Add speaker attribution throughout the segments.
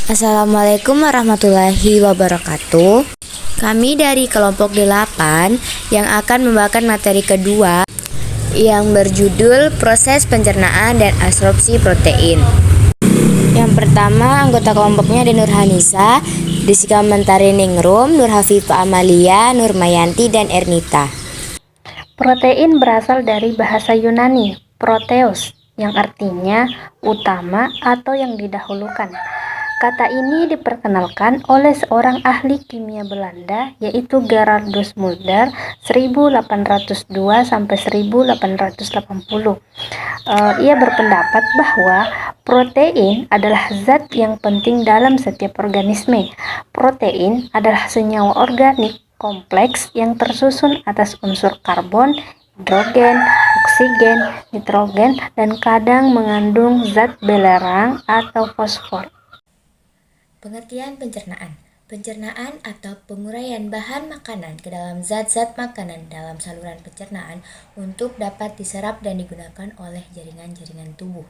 Speaker 1: Assalamualaikum warahmatullahi wabarakatuh. Kami dari kelompok 8 yang akan membawakan materi kedua yang berjudul proses pencernaan dan absorpsi protein. Yang pertama, anggota kelompoknya ada Nurhanisa, Desika Mentari Ningrum, Nur Hafifah Amalia, Nur Mayanti, dan Ernita.
Speaker 2: Protein berasal dari bahasa Yunani, proteos, yang artinya utama atau yang didahulukan. Kata ini diperkenalkan oleh seorang ahli kimia Belanda, yaitu Gerardus Mulder 1802-1880. Ia berpendapat bahwa protein adalah zat yang penting dalam setiap organisme. Protein adalah senyawa organik kompleks yang tersusun atas unsur karbon, hidrogen, oksigen, nitrogen, dan kadang mengandung zat belerang atau fosfor.
Speaker 1: Pengertian pencernaan. Pencernaan atau penguraian bahan makanan ke dalam zat-zat makanan dalam saluran pencernaan untuk dapat diserap dan digunakan oleh jaringan-jaringan tubuh.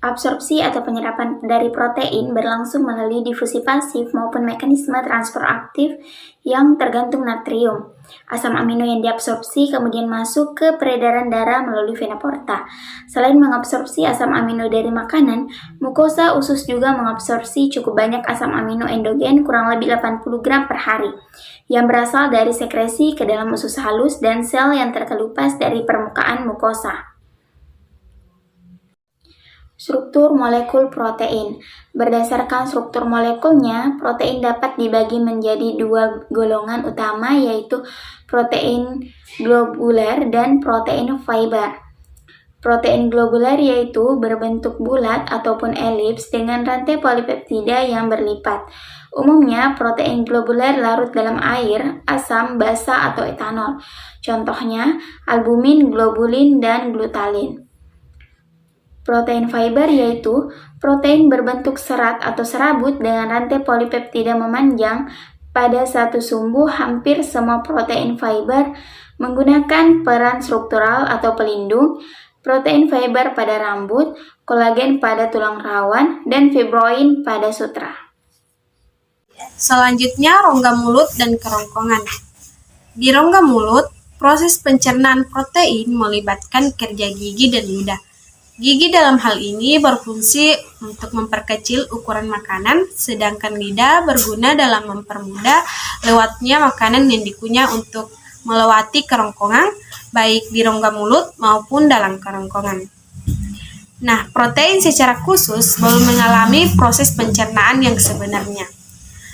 Speaker 3: Absorpsi atau penyerapan dari protein berlangsung melalui difusi pasif maupun mekanisme transfer aktif yang tergantung natrium. Asam amino yang diabsorpsi kemudian masuk ke peredaran darah melalui vena porta. Selain mengabsorpsi asam amino dari makanan, mukosa usus juga mengabsorpsi cukup banyak asam amino endogen kurang lebih 80 gram per hari yang berasal dari sekresi ke dalam usus halus dan sel yang terkelupas dari permukaan mukosa. Struktur molekul protein. Berdasarkan struktur molekulnya, protein dapat dibagi menjadi dua golongan utama, yaitu protein globuler dan protein fiber. Protein globuler yaitu berbentuk bulat ataupun elips dengan rantai polipeptida yang berlipat. Umumnya, protein globuler larut dalam air, asam, basa, atau etanol. Contohnya, albumin, globulin, dan glutalin. Protein fiber yaitu protein berbentuk serat atau serabut dengan rantai polipeptida memanjang pada satu sumbu. Hampir semua protein fiber menggunakan peran struktural atau pelindung. Protein fiber pada rambut, kolagen pada tulang rawan, dan fibroin pada sutra.
Speaker 4: Selanjutnya, rongga mulut dan kerongkongan. Di rongga mulut, proses pencernaan protein melibatkan kerja gigi dan lidah. Gigi dalam hal ini berfungsi untuk memperkecil ukuran makanan, sedangkan lidah berguna dalam mempermudah lewatnya makanan yang dikunyah untuk melewati kerongkongan, baik di rongga mulut maupun dalam kerongkongan. Nah, protein secara khusus belum mengalami proses pencernaan yang sebenarnya.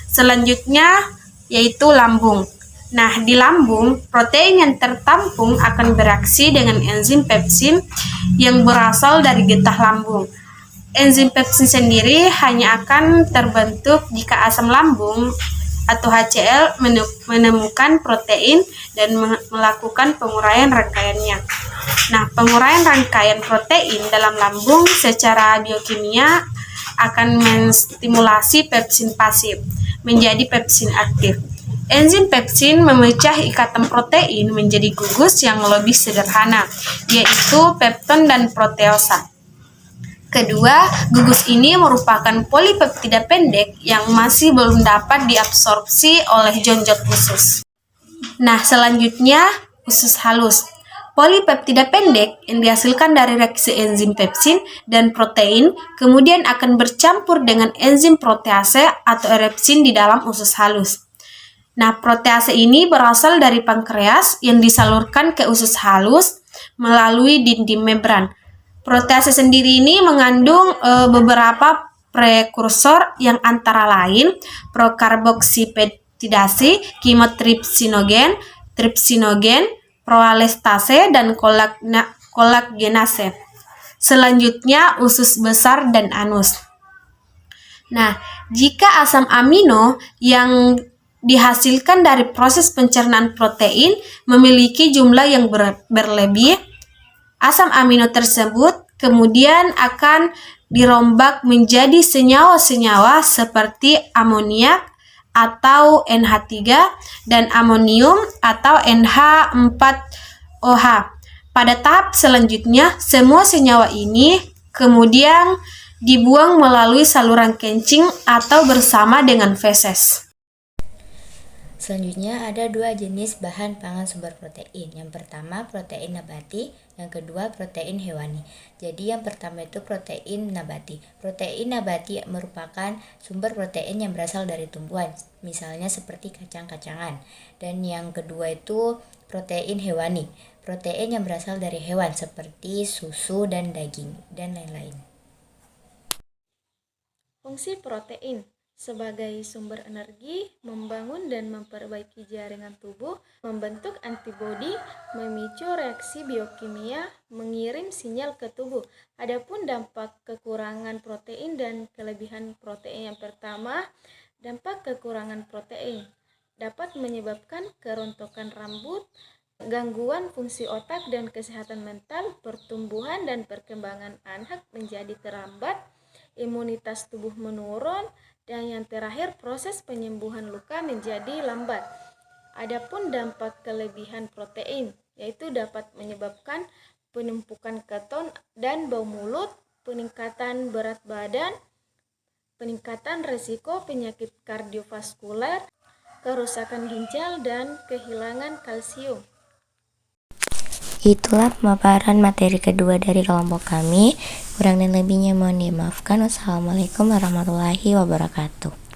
Speaker 4: Selanjutnya, yaitu lambung. Nah, di lambung, protein yang tertampung akan bereaksi dengan enzim pepsin yang berasal dari getah lambung. Enzim pepsin sendiri hanya akan terbentuk jika asam lambung atau HCl menemukan protein dan melakukan penguraian rangkaiannya. Nah, penguraian rangkaian protein dalam lambung secara biokimia akan menstimulasi pepsin pasif menjadi pepsin aktif. Enzim pepsin memecah ikatan protein menjadi gugus yang lebih sederhana, yaitu pepton dan proteosa. Kedua, gugus ini merupakan polipeptida pendek yang masih belum dapat diabsorpsi oleh jonjol usus. Nah, selanjutnya usus halus. Polipeptida pendek yang dihasilkan dari reaksi enzim pepsin dan protein kemudian akan bercampur dengan enzim protease atau erepsin di dalam usus halus. Nah, protease ini berasal dari pankreas yang disalurkan ke usus halus melalui dinding membran. Protease sendiri ini mengandung beberapa prekursor yang antara lain prokarboksipeptidase, kimotripsinogen, tripsinogen, proalestase, dan kolagenase. Selanjutnya, usus besar dan anus. Nah, jika asam amino yang dihasilkan dari proses pencernaan protein memiliki jumlah yang berlebih, asam amino tersebut kemudian akan dirombak menjadi senyawa-senyawa seperti amoniak atau NH3 dan amonium atau NH4OH. Pada tahap selanjutnya, semua senyawa ini kemudian dibuang melalui saluran kencing atau bersama dengan feses.
Speaker 1: Selanjutnya ada dua jenis bahan pangan sumber protein. Yang pertama protein nabati, yang kedua protein hewani. Jadi yang pertama itu protein nabati. Protein nabati merupakan sumber protein yang berasal dari tumbuhan, misalnya seperti kacang-kacangan. Dan yang kedua itu protein hewani. Protein yang berasal dari hewan seperti susu dan daging dan lain-lain.
Speaker 2: Fungsi protein sebagai sumber energi, membangun dan memperbaiki jaringan tubuh, membentuk antibodi, memicu reaksi biokimia, mengirim sinyal ke tubuh. Adapun dampak kekurangan protein dan kelebihan protein, yang pertama, dampak kekurangan protein dapat menyebabkan kerontokan rambut, gangguan fungsi otak dan kesehatan mental, pertumbuhan dan perkembangan anak menjadi terlambat, imunitas tubuh menurun, dan yang terakhir proses penyembuhan luka menjadi lambat. Adapun dampak kelebihan protein yaitu dapat menyebabkan penumpukan keton dan bau mulut, peningkatan berat badan, peningkatan risiko penyakit kardiovaskuler, kerusakan ginjal dan kehilangan kalsium.
Speaker 1: Itulah pemaparan materi kedua dari kelompok kami. Kurang dan lebihnya mohon dimaafkan. Wassalamualaikum warahmatullahi wabarakatuh.